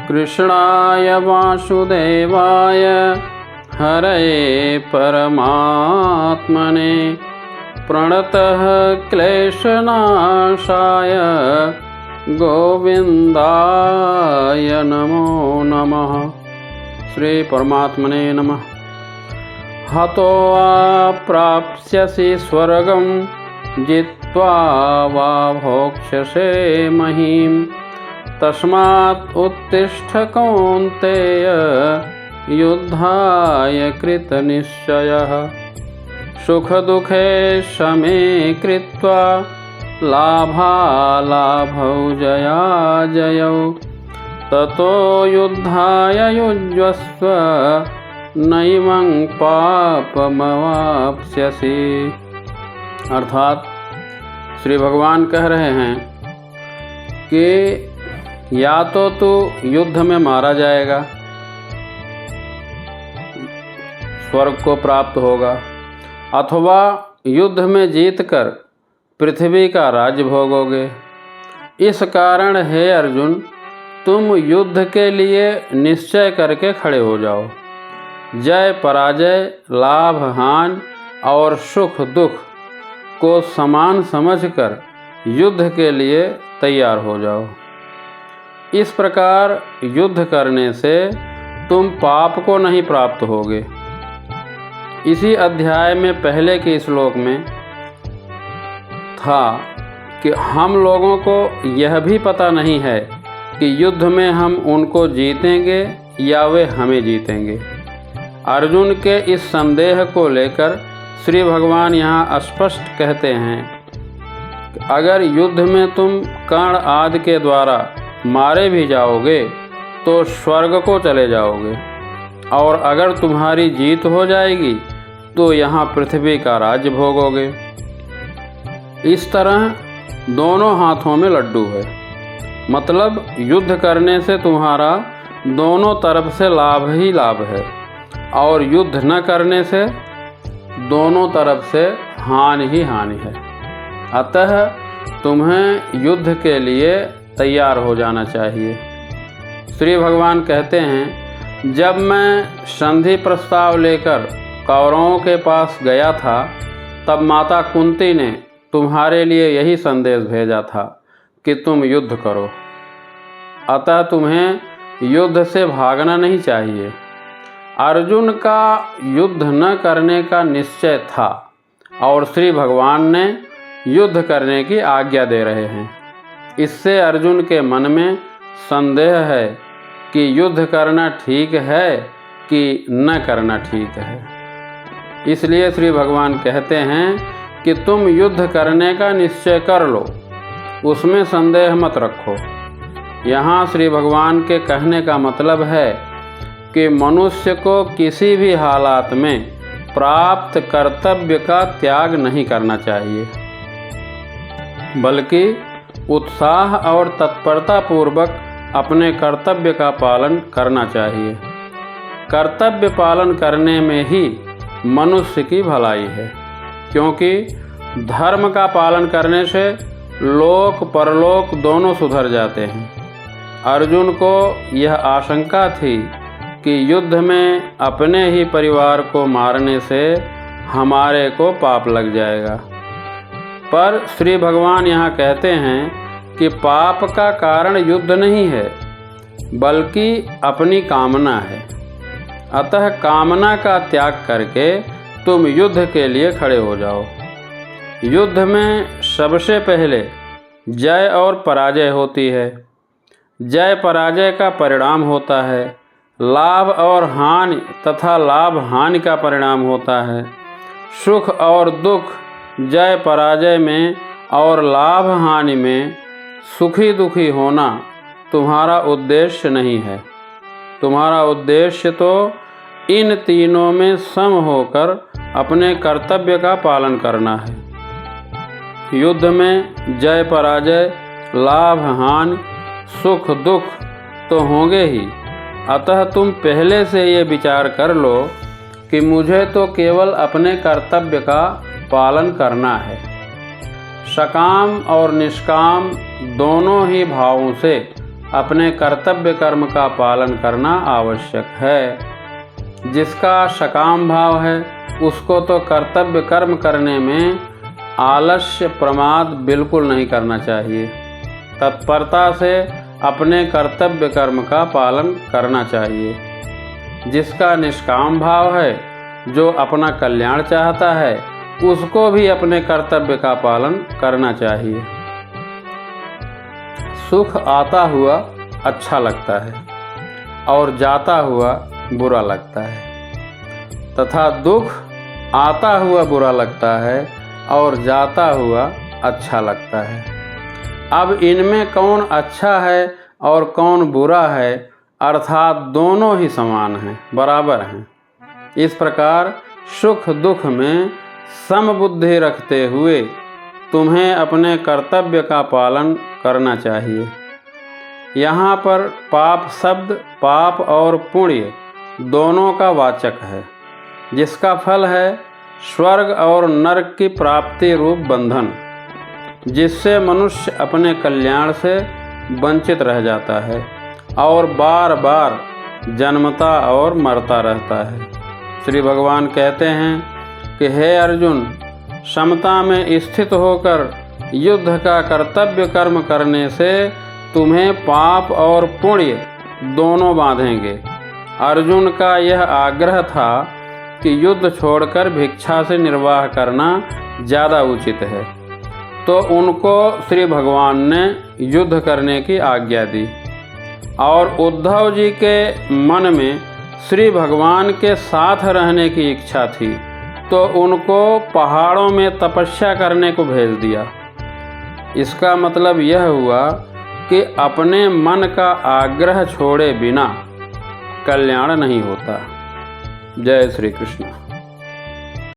कृष्णाय वासुदेवाय हरये परमात्मने प्रणतः क्लेशनाशाय गोविंदाय नमो नमः। श्री परमात्मने नमः। हतो वा प्राप्स्यसि स्वर्गं जित्वा वा भोक्ष्यसे महीम् तस्मात् उत्तिष्ठ कौन्तेय युद्धाय कृतनिश्चयः। सुखदुःखे समे कृत्वा लाभालाभौ जयाजयौ ततो युद्धाय युज्यस्व नैवं पापमवाप्स्यसि। अर्थात श्री भगवान कह रहे हैं कि या तो तू युद्ध में मारा जाएगा, स्वर्ग को प्राप्त होगा, अथवा युद्ध में जीतकर पृथ्वी का राज्य भोगोगे। इस कारण हे अर्जुन, तुम युद्ध के लिए निश्चय करके खड़े हो जाओ। जय पराजय, लाभ हानि और सुख दुख को समान समझकर युद्ध के लिए तैयार हो जाओ। इस प्रकार युद्ध करने से तुम पाप को नहीं प्राप्त होगे। इसी अध्याय में पहले के श्लोक में था कि हम लोगों को यह भी पता नहीं है कि युद्ध में हम उनको जीतेंगे या वे हमें जीतेंगे। अर्जुन के इस संदेह को लेकर श्री भगवान यहाँ स्पष्ट कहते हैं कि अगर युद्ध में तुम कर्ण आदि के द्वारा मारे भी जाओगे तो स्वर्ग को चले जाओगे, और अगर तुम्हारी जीत हो जाएगी तो यहाँ पृथ्वी का राज्य भोगोगे। इस तरह दोनों हाथों में लड्डू है। मतलब युद्ध करने से तुम्हारा दोनों तरफ से लाभ ही लाभ है, और युद्ध न करने से दोनों तरफ से हानि ही हानि है। अतः तुम्हें युद्ध के लिए तैयार हो जाना चाहिए। श्री भगवान कहते हैं, जब मैं संधि प्रस्ताव लेकर कौरवों के पास गया था तब माता कुंती ने तुम्हारे लिए यही संदेश भेजा था कि तुम युद्ध करो। अतः तुम्हें युद्ध से भागना नहीं चाहिए। अर्जुन का युद्ध न करने का निश्चय था और श्री भगवान ने युद्ध करने की आज्ञा दे रहे हैं। इससे अर्जुन के मन में संदेह है कि युद्ध करना ठीक है कि न करना ठीक है। इसलिए श्री भगवान कहते हैं कि तुम युद्ध करने का निश्चय कर लो, उसमें संदेह मत रखो। यहाँ श्री भगवान के कहने का मतलब है कि मनुष्य को किसी भी हालात में प्राप्त कर्तव्य का त्याग नहीं करना चाहिए, बल्कि उत्साह और तत्परता पूर्वक अपने कर्तव्य का पालन करना चाहिए। कर्तव्य पालन करने में ही मनुष्य की भलाई है, क्योंकि धर्म का पालन करने से लोक परलोक दोनों सुधर जाते हैं। अर्जुन को यह आशंका थी कि युद्ध में अपने ही परिवार को मारने से हमारे को पाप लग जाएगा। पर श्री भगवान यहाँ कहते हैं कि पाप का कारण युद्ध नहीं है, बल्कि अपनी कामना है। अतः कामना का त्याग करके तुम युद्ध के लिए खड़े हो जाओ। युद्ध में सबसे पहले जय और पराजय होती है। जय पराजय का परिणाम होता है, लाभ और हानि तथा लाभ हानि का परिणाम होता है। सुख और दुख जय पराजय में और लाभ हानि में सुखी दुखी होना तुम्हारा उद्देश्य नहीं है। तुम्हारा उद्देश्य तो इन तीनों में सम होकर अपने कर्तव्य का पालन करना है। युद्ध में जय पराजय, लाभ हानि, सुख दुख तो होंगे ही। अतः तुम पहले से ये विचार कर लो कि मुझे तो केवल अपने कर्तव्य का पालन करना है। सकाम और निष्काम दोनों ही भावों से अपने कर्तव्य कर्म का पालन करना आवश्यक है। जिसका सकाम भाव है उसको तो कर्तव्य कर्म करने में आलस्य प्रमाद बिल्कुल नहीं करना चाहिए। तत्परता से अपने कर्तव्य कर्म का पालन करना चाहिए। जिसका निष्काम भाव है, जो अपना कल्याण चाहता है, उसको भी अपने कर्तव्य का पालन करना चाहिए। सुख आता हुआ अच्छा लगता है और जाता हुआ बुरा लगता है, तथा दुख आता हुआ बुरा लगता है और जाता हुआ अच्छा लगता है। अब इनमें कौन अच्छा है और कौन बुरा है, अर्थात दोनों ही समान हैं, बराबर हैं। इस प्रकार सुख दुख में समबुद्धि रखते हुए तुम्हें अपने कर्तव्य का पालन करना चाहिए। यहाँ पर पाप शब्द पाप और पुण्य दोनों का वाचक है, जिसका फल है स्वर्ग और नरक की प्राप्ति रूप बंधन, जिससे मनुष्य अपने कल्याण से वंचित रह जाता है और बार बार जन्मता और मरता रहता है। श्री भगवान कहते हैं कि हे अर्जुन, समता में स्थित होकर युद्ध का कर्तव्य कर्म करने से तुम्हें पाप और पुण्य दोनों बांधेंगे। अर्जुन का यह आग्रह था कि युद्ध छोड़कर भिक्षा से निर्वाह करना ज़्यादा उचित है, तो उनको श्री भगवान ने युद्ध करने की आज्ञा दी। और उद्धव जी के मन में श्री भगवान के साथ रहने की इच्छा थी, तो उनको पहाड़ों में तपस्या करने को भेज दिया। इसका मतलब यह हुआ कि अपने मन का आग्रह छोड़े बिना कल्याण नहीं होता। जय श्री कृष्ण।